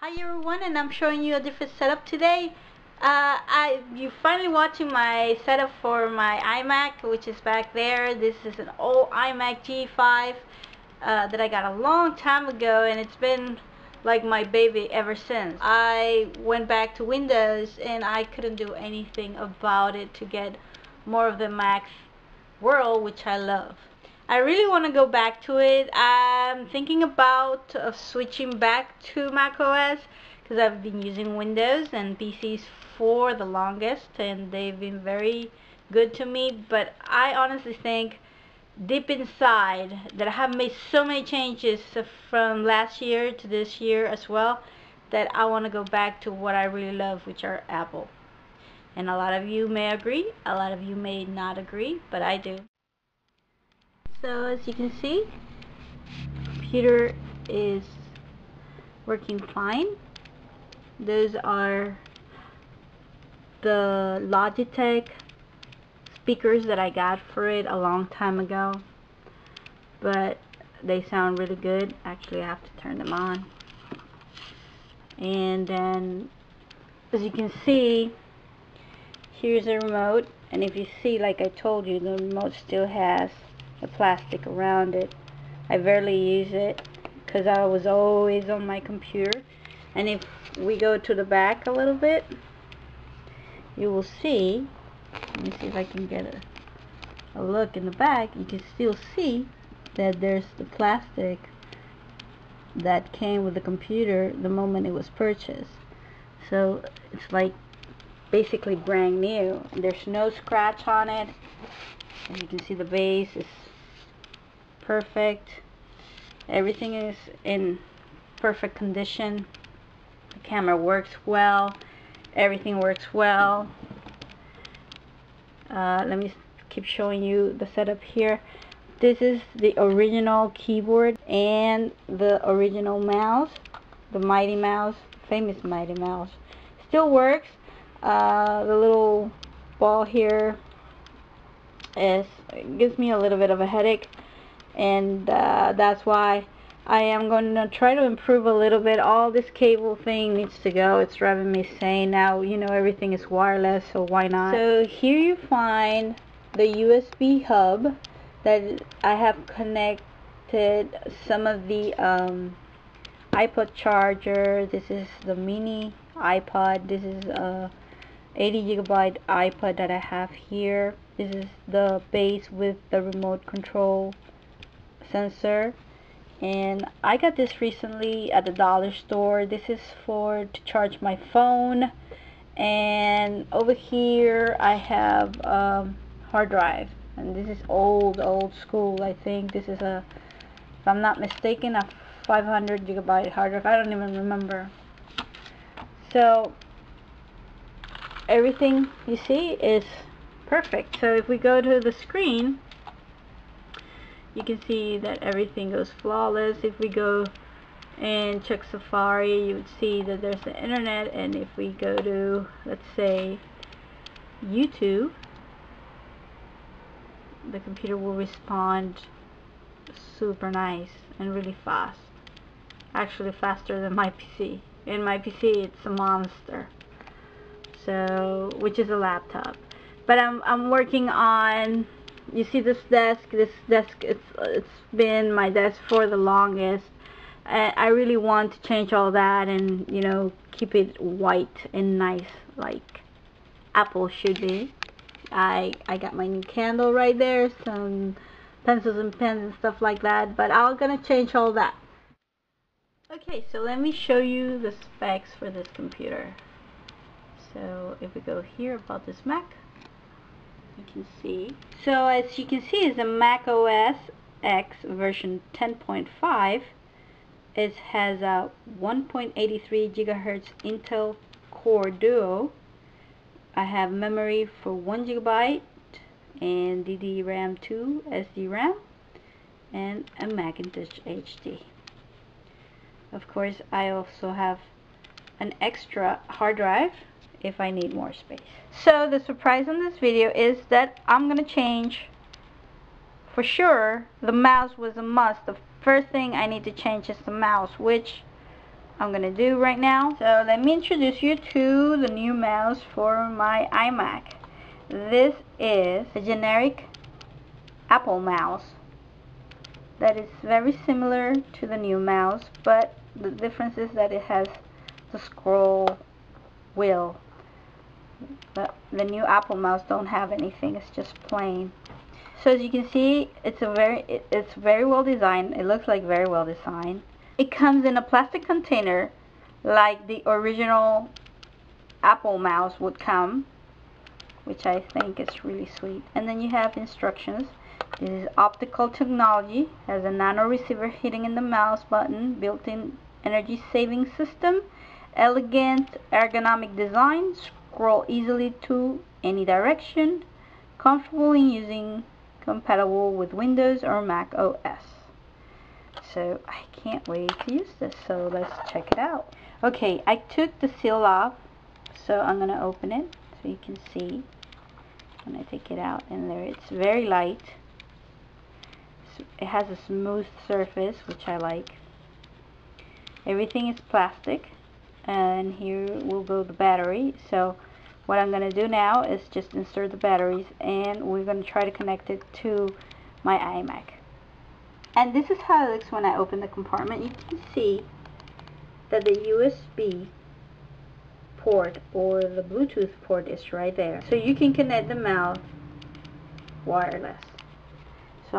Hi everyone, and I'm showing you a different setup today. You're finally watching my setup for my iMac, which is back there. This is an old iMac G5 that I got a long time ago, and it's been like my baby ever since. I went back to Windows and I couldn't do anything about it to get more of the Mac's world, which I love. I really want to go back to it. I'm thinking about switching back to Mac OS because I've been using Windows and PCs for the longest, and they've been very good to me. But I honestly think deep inside that I have made so many changes from last year to this year as well, that I want to go back to what I really love, which are Apple. And a lot of you may agree, a lot of you may not agree, but I do. So as you can see, the computer is working fine. Those are the Logitech speakers that I got for it a long time ago, but they sound really good. Actually, I have to turn them on. And then, as you can see, here's a remote, and if you see, like I told you, the remote still has the plastic around it. I barely use it because I was always on my computer. And if we go to the back a little bit, you will see, let me see if I can get a look in the back. You can still see that there's the plastic that came with the computer the moment it was purchased. So it's like basically brand new. There's no scratch on it. As you can see, the base is perfect. Everything is in perfect condition. The camera works well. Everything works well. Let me keep showing you the setup here. This is the original keyboard and the original mouse, the Mighty Mouse, famous Mighty Mouse. Still works. The little ball here gives me a little bit of a headache, and that's why I am going to try to improve a little bit. All this cable thing needs to go. It's driving me insane. Now, you know, everything is wireless, so why not? So here you find the USB hub that I have connected some of the iPod charger. This is the mini iPod. This is a 80 gigabyte iPod that I have here. This is the base with the remote control sensor, and I got this recently at the dollar store. This is to charge my phone, and over here I have hard drive, and this is old school. I think this is if I'm not mistaken, a 500 gigabyte hard drive. I don't even remember. So everything you see is perfect. So if we go to the screen, you can see that everything goes flawless. If we go and check Safari, you would see that there's the internet, and if we go to, let's say, YouTube, the computer will respond super nice and really fast. Actually faster than my PC. In my PC it's a monster. So, which is a laptop. But I'm working on, you see this desk, it's been my desk for the longest. I really want to change all that and, you know, keep it white and nice like Apple should be. I got my new candle right there, some pencils and pens and stuff like that, but I'm gonna change all that. Okay, so let me show you the specs for this computer. So if we go here about this Mac, you can see. So as you can see, it's a Mac OS X version 10.5. It has a 1.83 gigahertz Intel Core Duo. I have memory for 1 gigabyte and DDRAM 2 SD RAM and a Macintosh HD. Of course, I also have an extra hard drive if I need more space. So the surprise in this video is that I'm gonna change, for sure, the mouse was a must. The first thing I need to change is the mouse, which I'm gonna do right now. So let me introduce you to the new mouse for my iMac. This is a generic Apple mouse that is very similar to the new mouse, but the difference is that it has the scroll wheel. The new Apple mouse don't have anything, it's just plain. So as you can see, it's very well designed. It looks like very well designed. It comes in a plastic container like the original Apple mouse would come, which I think is really sweet. And then you have instructions. This is optical technology, has a nano receiver hidden in the mouse button, built-in energy saving system, elegant ergonomic design, scroll easily to any direction, comfortable in using, compatible with Windows or Mac OS. So I can't wait to use this, so let's check it out. Okay, I took the seal off, so I'm gonna open it so you can see when I take it out. And there, it's very light. It has a smooth surface, which I like. Everything is plastic, and here will go the battery. So what I'm going to do now is just insert the batteries, and we're going to try to connect it to my iMac. And this is how it looks when I open the compartment. You can see that the USB port or the Bluetooth port is right there. So you can connect the mouse wireless. So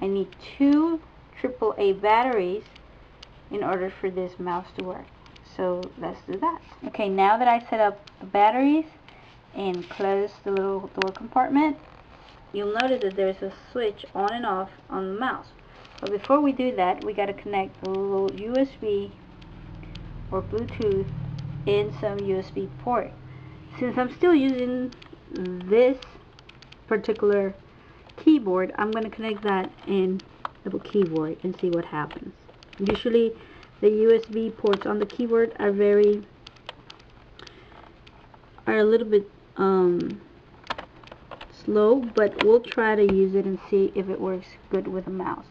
I need 2 AAA batteries in order for this mouse to work. So let's do that. Okay, now that I set up the batteries and close the little door compartment, you'll notice that there's a switch on and off on the mouse. But before we do that, we got to connect the little USB or Bluetooth in some USB port. Since I'm still using this particular keyboard, I'm going to connect that in the keyboard and see what happens. Usually the USB ports on the keyboard are a little bit slow, but we'll try to use it and see if it works good with the mouse.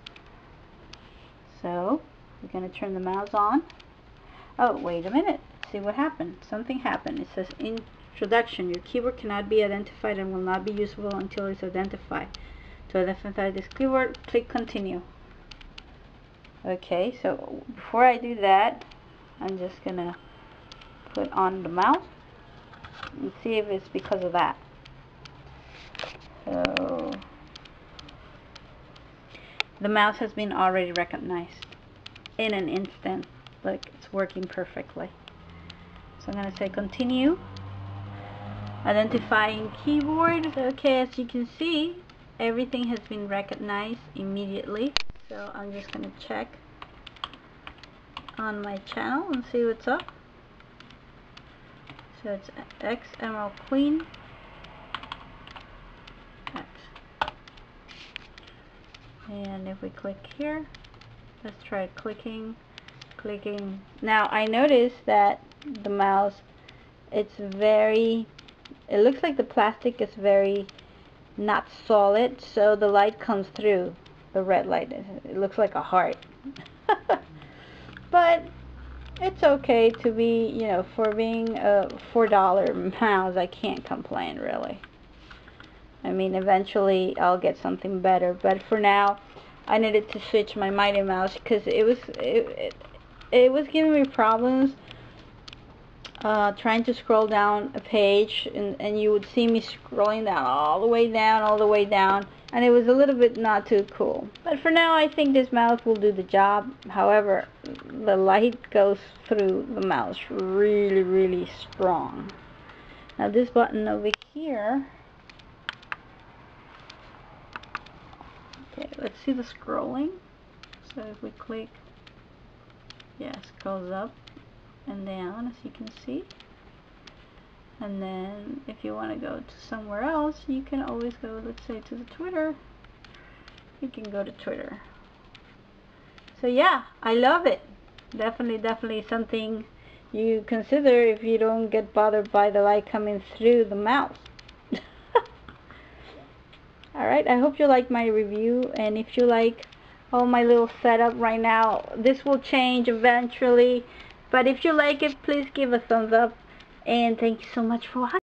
So we're going to turn the mouse on. Oh, wait a minute. See what happened. Something happened. It says introduction. Your keyboard cannot be identified and will not be usable until it's identified. To identify this keyboard, click continue. Okay, so before I do that, I'm just gonna put on the mouse and see if it's because of that. So the mouse has been already recognized in an instant. Look, it's working perfectly. So I'm gonna say continue. Identifying keyboard. Okay, as you can see, everything has been recognized immediately. So I'm just going to check on my channel and see what's up. So it's X Emerald Queen. X. And if we click here, let's try clicking. Now I noticed that the mouse, it looks like the plastic is very not solid, so the light comes through, the red light. It looks like a heart. But it's okay to be, you know, for being a $4 mouse, I can't complain really. I mean, eventually I'll get something better, but for now I needed to switch my Mighty Mouse because it was giving me problems trying to scroll down a page, and you would see me scrolling down all the way down, and it was a little bit not too cool. But for now I think this mouse will do the job. However, the light goes through the mouse really strong. Now this button over here, okay, let's see the scrolling. So if we click, yeah, it scrolls up and down, as you can see. And then if you want to go to somewhere else, you can always go, let's say, to the Twitter. You can go to Twitter. So yeah, I love it. Definitely something you consider if you don't get bothered by the light coming through the mouse. Alright, I hope you like my review, and if you like all my little setup right now. This will change eventually, but if you like it, please give a thumbs up, and thank you so much for watching.